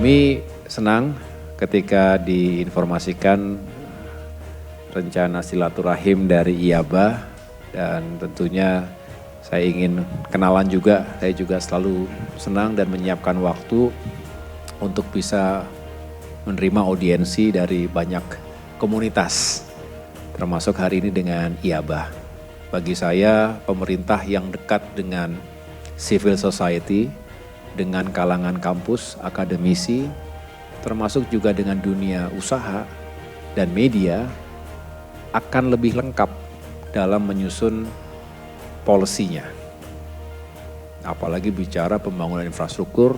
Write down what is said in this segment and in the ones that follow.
Kami senang ketika diinformasikan rencana silaturahim dari IABA dan tentunya saya ingin kenalan juga. Saya juga selalu senang dan menyiapkan waktu untuk bisa menerima audiensi dari banyak komunitas, termasuk hari ini dengan IABA. Bagi saya, pemerintah yang dekat dengan civil society, dengan kalangan kampus, akademisi, termasuk juga dengan dunia usaha dan media, akan lebih lengkap dalam menyusun polisinya. Apalagi bicara pembangunan infrastruktur,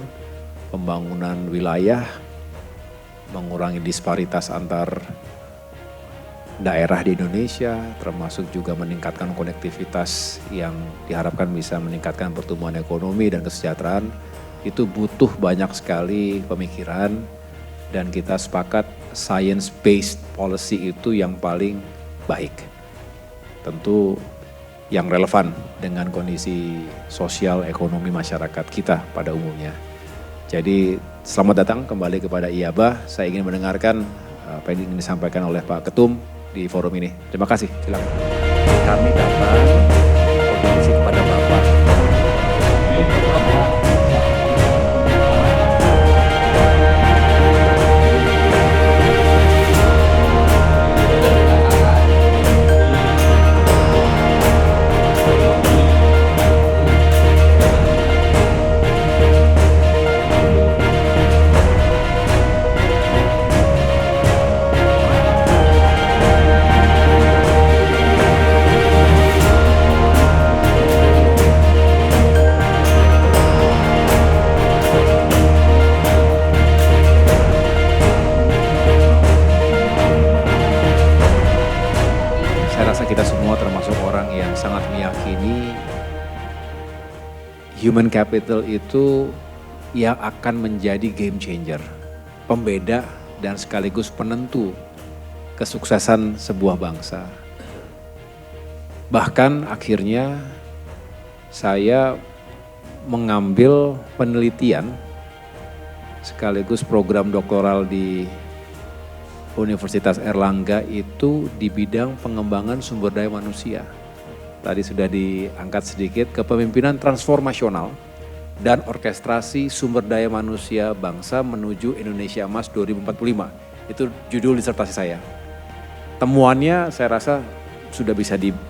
pembangunan wilayah, mengurangi disparitas antar daerah di Indonesia, termasuk juga meningkatkan konektivitas yang diharapkan bisa meningkatkan pertumbuhan ekonomi dan kesejahteraan. Itu butuh banyak sekali pemikiran dan kita sepakat science-based policy itu yang paling baik. Tentu yang relevan dengan kondisi sosial ekonomi masyarakat kita pada umumnya. Jadi selamat datang kembali kepada IABA. Saya ingin mendengarkan apa yang ingin disampaikan oleh Pak Ketum di forum ini. Terima kasih, silakan. Kami datang audiensi kepada Bapak. Saya rasa kita semua termasuk orang yang sangat meyakini human capital itu yang akan menjadi game changer, pembeda dan sekaligus penentu kesuksesan sebuah bangsa. Bahkan akhirnya saya mengambil penelitian sekaligus program doktoral di Universitas Erlangga itu di bidang pengembangan sumber daya manusia. Tadi sudah diangkat sedikit, kepemimpinan transformasional dan orkestrasi sumber daya manusia bangsa menuju Indonesia Emas 2045. Itu judul disertasi saya. Temuannya saya rasa sudah bisa dibayangkan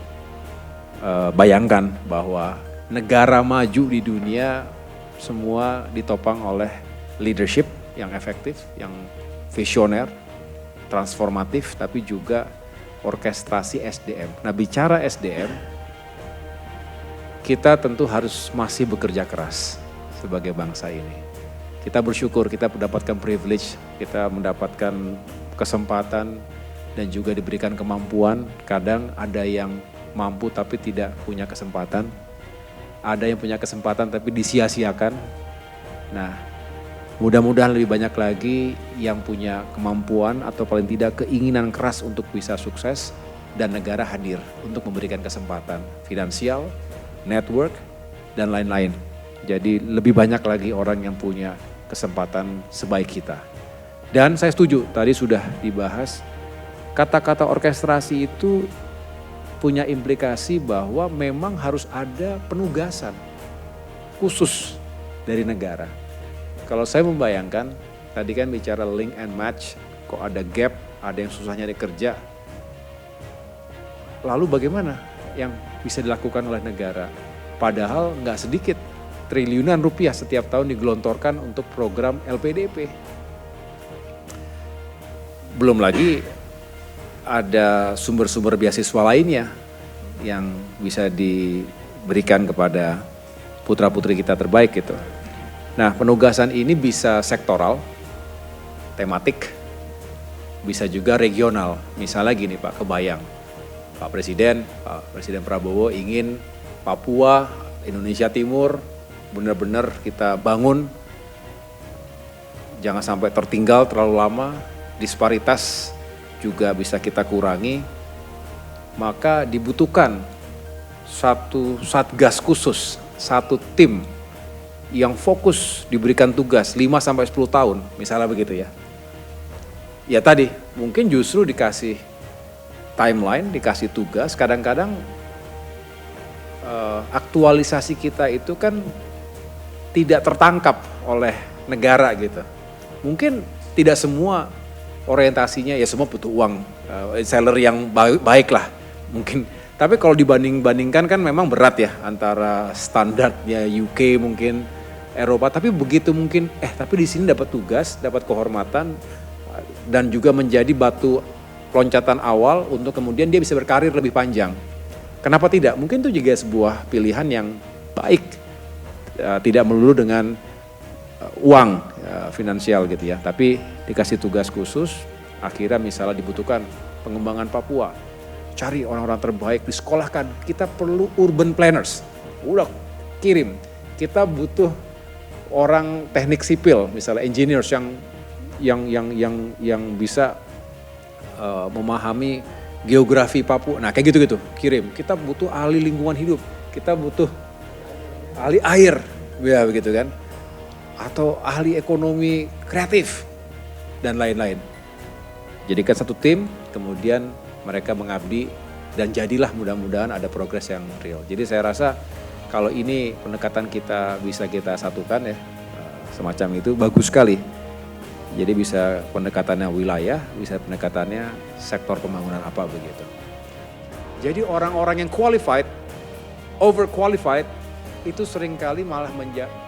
bahwa negara maju di dunia semua ditopang oleh leadership yang efektif, yang visioner, transformatif, tapi juga orkestrasi SDM. Nah, bicara SDM, kita tentu harus masih bekerja keras sebagai bangsa ini. Kita bersyukur kita mendapatkan privilege, kita mendapatkan kesempatan dan juga diberikan kemampuan. Kadang ada yang mampu tapi tidak punya kesempatan. Ada yang punya kesempatan tapi disia-siakan. Nah, mudah-mudahan lebih banyak lagi yang punya kemampuan atau paling tidak keinginan keras untuk bisa sukses dan negara hadir untuk memberikan kesempatan finansial, network, dan lain-lain. Jadi lebih banyak lagi orang yang punya kesempatan sebaik kita. Dan saya setuju, tadi sudah dibahas, kata-kata orkestrasi itu punya implikasi bahwa memang harus ada penugasan khusus dari negara. Kalau saya membayangkan, tadi kan bicara link and match, kok ada gap, ada yang susah nyari kerja. Lalu bagaimana yang bisa dilakukan oleh negara? Padahal nggak sedikit, triliunan rupiah setiap tahun digelontorkan untuk program LPDP. Belum lagi ada sumber-sumber beasiswa lainnya yang bisa diberikan kepada putra-putri kita terbaik gitu. Nah, penugasan ini bisa sektoral, tematik, bisa juga regional. Misalnya gini Pak, kebayang Pak Presiden Prabowo ingin Papua, Indonesia Timur benar-benar kita bangun, jangan sampai tertinggal terlalu lama, disparitas juga bisa kita kurangi, maka dibutuhkan satu satgas khusus, satu tim yang fokus diberikan tugas 5 sampai 10 tahun, misalnya begitu ya. Ya tadi, mungkin justru dikasih timeline, dikasih tugas, kadang-kadang aktualisasi kita itu kan tidak tertangkap oleh negara gitu. Mungkin tidak semua orientasinya, ya semua butuh uang, salary yang baik lah mungkin. Tapi kalau dibandingkan kan memang berat ya antara standarnya UK mungkin Eropa. Tapi begitu mungkin, tapi di sini dapat tugas, dapat kehormatan dan juga menjadi batu loncatan awal untuk kemudian dia bisa berkarir lebih panjang. Kenapa tidak? Mungkin itu juga sebuah pilihan yang baik, tidak melulu dengan uang finansial gitu ya. Tapi dikasih tugas khusus, akhirnya misalnya dibutuhkan pengembangan Papua. Cari orang-orang terbaik, disekolahkan. Kita perlu urban planners. Udah kirim. Kita butuh orang teknik sipil, misalnya engineers yang bisa memahami geografi Papua. Nah kayak gitu-gitu, kirim. Kita butuh ahli lingkungan hidup, kita butuh ahli air, ya begitu kan. Atau ahli ekonomi kreatif, dan lain-lain. Jadikan satu tim, kemudian mereka mengabdi, dan jadilah mudah-mudahan ada progres yang real. Jadi saya rasa kalau ini pendekatan kita bisa kita satukan ya, semacam itu bagus sekali. Jadi bisa pendekatannya wilayah, bisa pendekatannya sektor pembangunan apa begitu. Jadi orang-orang yang qualified, overqualified, itu seringkali malah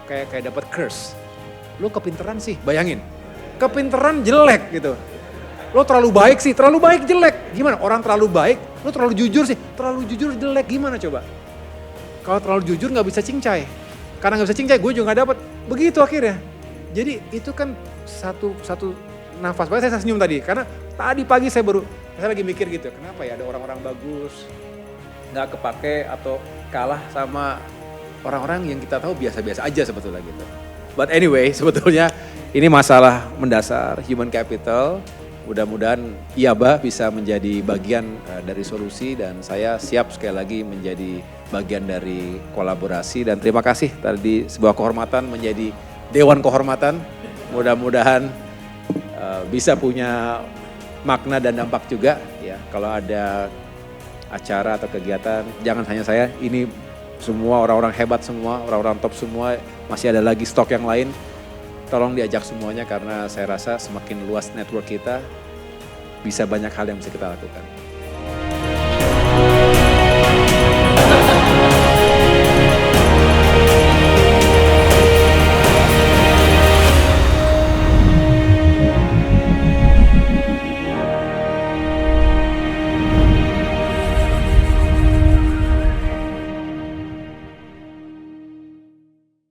kayak dapat curse. Lo kepinteran sih, bayangin. Kepinteran jelek gitu. Lo terlalu baik sih, terlalu baik jelek. Gimana? Orang terlalu baik, lo terlalu jujur sih, terlalu jujur jelek. Gimana coba? Kalau terlalu jujur gak bisa cincai. Karena gak bisa cincai, gue juga gak dapet. Begitu akhirnya. Jadi itu kan satu nafas. Makanya saya senyum tadi, karena tadi pagi saya lagi mikir gitu, kenapa ya ada orang-orang bagus, gak kepake atau kalah sama orang-orang yang kita tahu biasa-biasa aja sebetulnya gitu. But anyway, sebetulnya ini masalah mendasar, human capital. Mudah-mudahan IABA bisa menjadi bagian dari solusi dan saya siap sekali lagi menjadi bagian dari kolaborasi. Dan terima kasih tadi sebuah kehormatan menjadi Dewan Kehormatan. Mudah-mudahan bisa punya makna dan dampak juga ya. Kalau ada acara atau kegiatan, jangan hanya saya, ini semua orang-orang hebat semua, orang-orang top semua, masih ada lagi stok yang lain. Tolong diajak semuanya karena saya rasa semakin luas network kita, bisa banyak hal yang bisa kita lakukan.